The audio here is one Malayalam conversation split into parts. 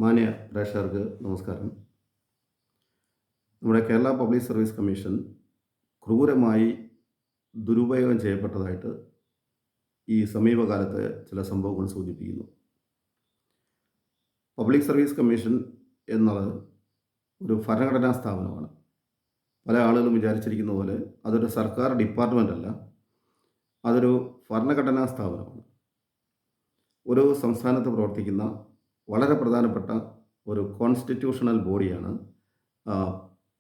മാന്യ പ്രേക്ഷകർക്ക് നമസ്കാരം. നമ്മുടെ കേരള പബ്ലിക് സർവീസ് കമ്മീഷൻ ക്രൂരമായി ദുരുപയോഗം ചെയ്യപ്പെട്ടതായിട്ട് ഈ സമീപകാലത്തെ ചില സംഭവങ്ങൾ സൂചിപ്പിക്കുന്നു. പബ്ലിക് സർവീസ് കമ്മീഷൻ എന്നത് ഒരു ഭരണഘടനാ സ്ഥാപനമാണ്. പല ആളുകളും വിചാരിച്ചിരിക്കുന്ന പോലെ അതൊരു സർക്കാർ ഡിപ്പാർട്ട്മെൻ്റ് അല്ല, അതൊരു ഭരണഘടനാ സ്ഥാപനമാണ്. ഒരു സംസ്ഥാനത്ത് പ്രവർത്തിക്കുന്ന വളരെ പ്രധാനപ്പെട്ട ഒരു കോൺസ്റ്റിറ്റ്യൂഷണൽ ബോഡിയാണ്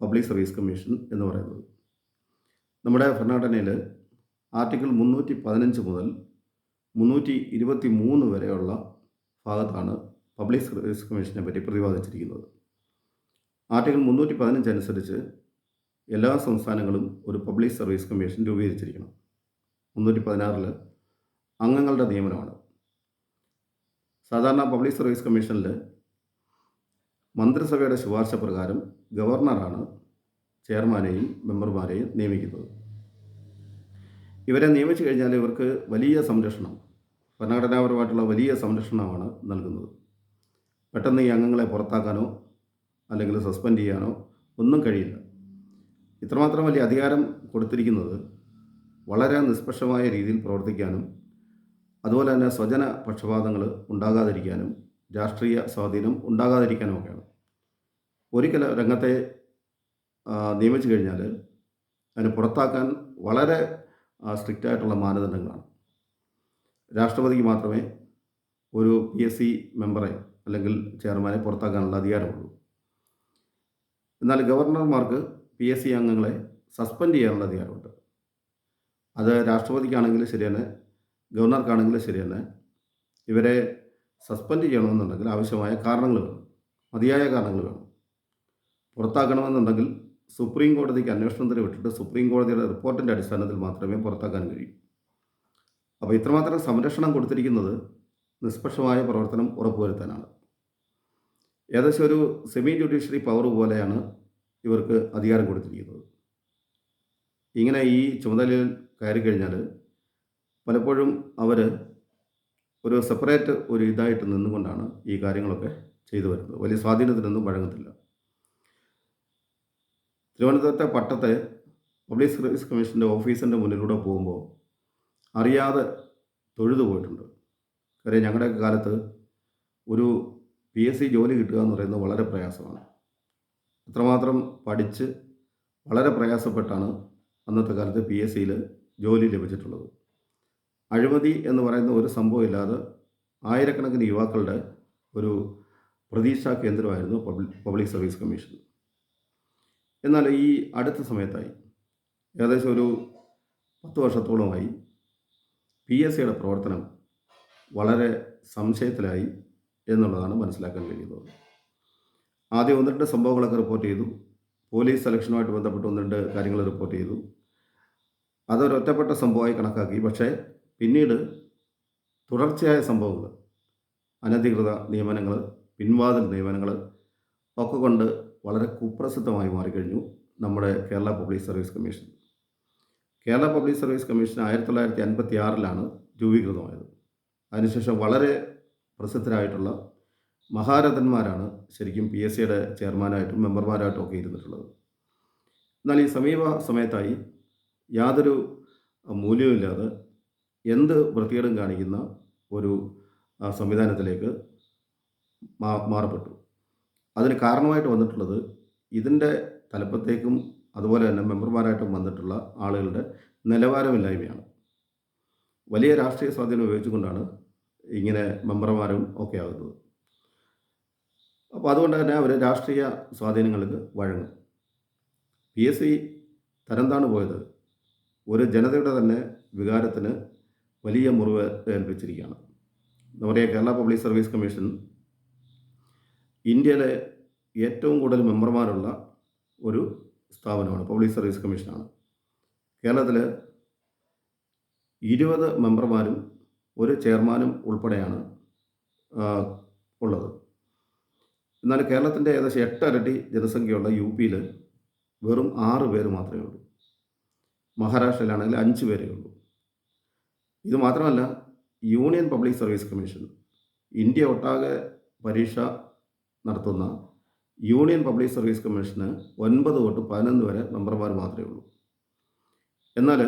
പബ്ലിക് സർവീസ് കമ്മീഷൻ എന്ന് പറയുന്നത്. നമ്മുടെ ഭരണഘടനയിൽ ആർട്ടിക്കിൾ 315 മുതൽ 323 വരെയുള്ള ഭാഗത്താണ് പബ്ലിക് സർവീസ് കമ്മീഷനെ പറ്റി പ്രതിപാദിച്ചിരിക്കുന്നത്. ആർട്ടിക്കിൾ 315 അനുസരിച്ച് എല്ലാ സംസ്ഥാനങ്ങളും ഒരു പബ്ലിക് സർവീസ് കമ്മീഷൻ രൂപീകരിച്ചിരിക്കണം. 316 അംഗങ്ങളുടെ നിയമനമാണ്. സാധാരണ പബ്ലിക് സർവീസ് കമ്മീഷനിൽ മന്ത്രിസഭയുടെ ശുപാർശ പ്രകാരം ഗവർണറാണ് ചെയർമാനെയും മെമ്പർമാരെയും നിയമിക്കുന്നത്. ഇവരെ നിയമിച്ചു കഴിഞ്ഞാൽ ഇവർക്ക് വലിയ സംരക്ഷണം, ഭരണഘടനാപരമായിട്ടുള്ള വലിയ സംരക്ഷണമാണ് നൽകുന്നത്. പെട്ടെന്ന് ഈ അംഗങ്ങളെ പുറത്താക്കാനോ അല്ലെങ്കിൽ സസ്പെൻഡ് ചെയ്യാനോ ഒന്നും കഴിയില്ല. ഇത്രമാത്രം വലിയ അധികാരം കൊടുത്തിരിക്കുന്നത് വളരെ നിഷ്പക്ഷമായ രീതിയിൽ പ്രവർത്തിക്കാനും അതുപോലെ തന്നെ സ്വജന പക്ഷപാതങ്ങൾ ഉണ്ടാകാതിരിക്കാനും രാഷ്ട്രീയ സ്വാധീനം ഉണ്ടാകാതിരിക്കാനും ഒക്കെയാണ്. ഒരിക്കൽ രംഗത്തെ നിയമിച്ചു കഴിഞ്ഞാൽ അതിനെ പുറത്താക്കാൻ വളരെ സ്ട്രിക്റ്റായിട്ടുള്ള മാനദണ്ഡങ്ങളാണ്. രാഷ്ട്രപതിക്ക് മാത്രമേ ഒരു PSC മെമ്പറെ അല്ലെങ്കിൽ ചെയർമാനെ പുറത്താക്കാനുള്ള അധികാരമുള്ളൂ. എന്നാൽ ഗവർണർമാർക്ക് PSC അംഗങ്ങളെ സസ്പെൻഡ് ചെയ്യാനുള്ള അധികാരമുണ്ട്. അത് രാഷ്ട്രപതിക്കാണെങ്കിലും ശരി തന്നെ, ഗവർണർക്കാണെങ്കിലും ശരി തന്നെ, ഇവരെ സസ്പെൻഡ് ചെയ്യണമെന്നുണ്ടെങ്കിൽ ആവശ്യമായ കാരണങ്ങൾ വേണം, മതിയായ കാരണങ്ങൾ വേണം. പുറത്താക്കണമെന്നുണ്ടെങ്കിൽ സുപ്രീം കോടതിക്ക് അന്വേഷണത്തിന് വിട്ടിട്ട് സുപ്രീം കോടതിയുടെ റിപ്പോർട്ടിൻ്റെ അടിസ്ഥാനത്തിൽ മാത്രമേ പുറത്താക്കാൻ കഴിയൂ. അപ്പോൾ ഇത്രമാത്രം സംരക്ഷണം കൊടുത്തിരിക്കുന്നത് നിഷ്പക്ഷമായ പ്രവർത്തനം ഉറപ്പുവരുത്താനാണ്. ഏകദേശം ഒരു സെമി ജുഡീഷ്യറി പവർ പോലെയാണ് ഇവർക്ക് അധികാരം കൊടുത്തിരിക്കുന്നത്. ഇങ്ങനെ ഈ ചുമതലയിൽ കയറി കഴിഞ്ഞാൽ പലപ്പോഴും അവർ ഒരു സെപ്പറേറ്റ് ഒരു ഇതായിട്ട് നിന്നുകൊണ്ടാണ് ഈ കാര്യങ്ങളൊക്കെ ചെയ്തു വരുന്നത്. വലിയ സ്വാധീനത്തിനൊന്നും വഴങ്ങത്തില്ല. തിരുവനന്തപുരത്തെ പട്ടത്തെ പബ്ലിക് സർവീസ് കമ്മീഷൻ്റെ ഓഫീസിൻ്റെ മുന്നിലൂടെ പോകുമ്പോൾ അറിയാതെ തൊഴുതു പോയിട്ടുണ്ട്. കാര്യം ഞങ്ങളുടെയൊക്കെ കാലത്ത് ഒരു PSC ജോലി കിട്ടുക എന്ന് പറയുന്നത് വളരെ പ്രയാസമാണ്. അത്രമാത്രം പഠിച്ച് വളരെ പ്രയാസപ്പെട്ടാണ് അന്നത്തെ കാലത്ത് PSCയിൽ ജോലി ലഭിച്ചിട്ടുള്ളത്. അഴിമതി എന്ന് പറയുന്ന ഒരു സംഭവം ഇല്ലാതെ ആയിരക്കണക്കിന് യുവാക്കളുടെ ഒരു പ്രതീക്ഷാ കേന്ദ്രമായിരുന്നു പബ്ലിക് സർവീസ് കമ്മീഷൻ. എന്നാൽ ഈ അടുത്ത സമയത്തായി, ഏകദേശം ഒരു 10 വർഷത്തോളമായി PSCയുടെ പ്രവർത്തനം വളരെ സംശയത്തിലായി എന്നുള്ളതാണ് മനസ്സിലാക്കാൻ കഴിയുന്നത്. ആദ്യം 1-2 സംഭവങ്ങളൊക്കെ റിപ്പോർട്ട് ചെയ്തു. പോലീസ് സെലക്ഷനുമായിട്ട് ബന്ധപ്പെട്ട് 1-2 കാര്യങ്ങൾ റിപ്പോർട്ട് ചെയ്തു. അതൊരൊറ്റപ്പെട്ട സംഭവമായി കണക്കാക്കി. പക്ഷേ പിന്നീട് തുടർച്ചയായ സംഭവങ്ങൾ, അനധികൃത നിയമനങ്ങൾ, പിൻവാതിൽ നിയമനങ്ങൾ ഒക്കെ കൊണ്ട് വളരെ കുപ്രസിദ്ധമായി മാറിക്കഴിഞ്ഞു നമ്മുടെ Kerala public service commission. Kerala public service commission 1956 രൂപീകൃതമായത്. അതിനുശേഷം വളരെ പ്രസിദ്ധരായിട്ടുള്ള മഹാരഥന്മാരാണ് ശരിക്കും PSCയുടെ ചെയർമാനായിട്ടും മെമ്പർമാരായിട്ടും ഒക്കെ ഇരുന്നിട്ടുള്ളത്. എന്നാൽ ഈ സമീപ സമയത്തായി യാതൊരു മൂല്യവുമില്ലാതെ എന്ത് വൃത്തികേടും കാണിക്കുന്ന ഒരു സംവിധാനത്തിലേക്ക് മാറപ്പെട്ടു. അതിന് കാരണമായിട്ട് വന്നിട്ടുള്ളത് ഇതിൻ്റെ തലപ്പത്തേക്കും അതുപോലെ തന്നെ മെമ്പർമാരായിട്ടും വന്നിട്ടുള്ള ആളുകളുടെ നിലവാരമില്ലായ്മയാണ്. വലിയ രാഷ്ട്രീയ സ്വാധീനം ഉപയോഗിച്ചുകൊണ്ടാണ് ഇങ്ങനെ മെമ്പർമാരും ഒക്കെ ആകുന്നത്. അപ്പോൾ അതുകൊണ്ട് തന്നെ അവർ രാഷ്ട്രീയ സ്വാധീനങ്ങൾക്ക് വഴങ്ങും. PSC തരംതാണു പോയത് ഒരു ജനതയുടെ തന്നെ വികാരത്തിന് വലിയ മുറിവ് ഏൽപ്പിച്ചിരിക്കുകയാണ്. നമ്മുടെ കേരള പബ്ലിക് സർവീസ് കമ്മീഷൻ ഇന്ത്യയിലെ ഏറ്റവും കൂടുതൽ മെമ്പർമാരുള്ള ഒരു സ്ഥാപനമാണ്, പബ്ലിക് സർവീസ് കമ്മീഷനാണ്. കേരളത്തിൽ 20 മെമ്പർമാരും ഒരു ചെയർമാനും ഉൾപ്പെടെയാണ് ഉള്ളത്. എന്നാൽ കേരളത്തിൻ്റെ ഏകദേശം 8 ഇരട്ടി ജനസംഖ്യയുള്ള UPയിൽ വെറും 6 പേര് മാത്രമേ ഉള്ളൂ. മഹാരാഷ്ട്രയിലാണെങ്കിൽ 5 പേരേ ഉള്ളൂ. ഇത് മാത്രമല്ല, union public service commission India ഒട്ടാകെ പരീക്ഷ നടത്തുന്ന യൂണിയൻ പബ്ലിക് സർവീസ് കമ്മീഷന് 9 തൊട്ട് 11 വരെ മെമ്പർമാർ മാത്രമേ ഉള്ളൂ. എന്നാൽ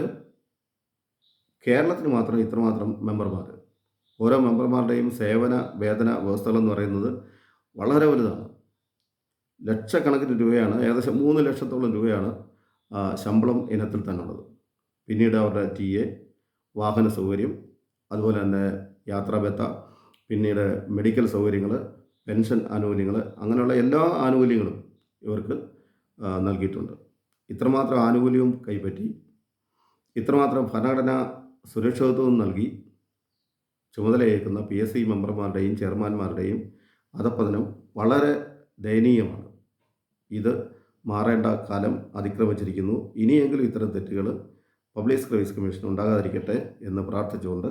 കേരളത്തിന് മാത്രം ഇത്രമാത്രം മെമ്പർമാർ. ഓരോ മെമ്പർമാരുടെയും സേവന വേതന വ്യവസ്ഥകളെന്ന് പറയുന്നത് വളരെ വലുതാണ്. ലക്ഷക്കണക്കിന് രൂപയാണ്, ഏകദേശം 3 ലക്ഷത്തോളം രൂപയാണ് ശമ്പളം ഇനത്തിൽ തന്നെ ഉള്ളത്. പിന്നീട് അവരുടെ TA, വാഹന സൗകര്യം, അതുപോലെ തന്നെ യാത്രാബത്ത, പിന്നീട് മെഡിക്കൽ സൗകര്യങ്ങൾ, പെൻഷൻ ആനുകൂല്യങ്ങൾ, അങ്ങനെയുള്ള എല്ലാ ആനുകൂല്യങ്ങളും ഇവർക്ക് നൽകിയിട്ടുണ്ട്. ഇത്രമാത്രം ആനുകൂല്യവും കൈപ്പറ്റി, ഇത്രമാത്രം ഭരണഘടനാ സുരക്ഷിതത്വവും നൽകി ചുമതലയേൽക്കുന്ന PSC മെമ്പർമാരുടെയും ചെയർമാന്മാരുടെയും അധപ്പതനം വളരെ ദയനീയമാണ്. ഇത് മാറേണ്ട കാലം അതിക്രമിച്ചിരിക്കുന്നു. ഇനിയെങ്കിലും ഇത്തരം തെറ്റുകൾ പബ്ലിക് സർവീസ് കമ്മീഷൻ ഉണ്ടാകാതിരിക്കട്ടെ എന്ന് പ്രാർത്ഥിച്ചുകൊണ്ട്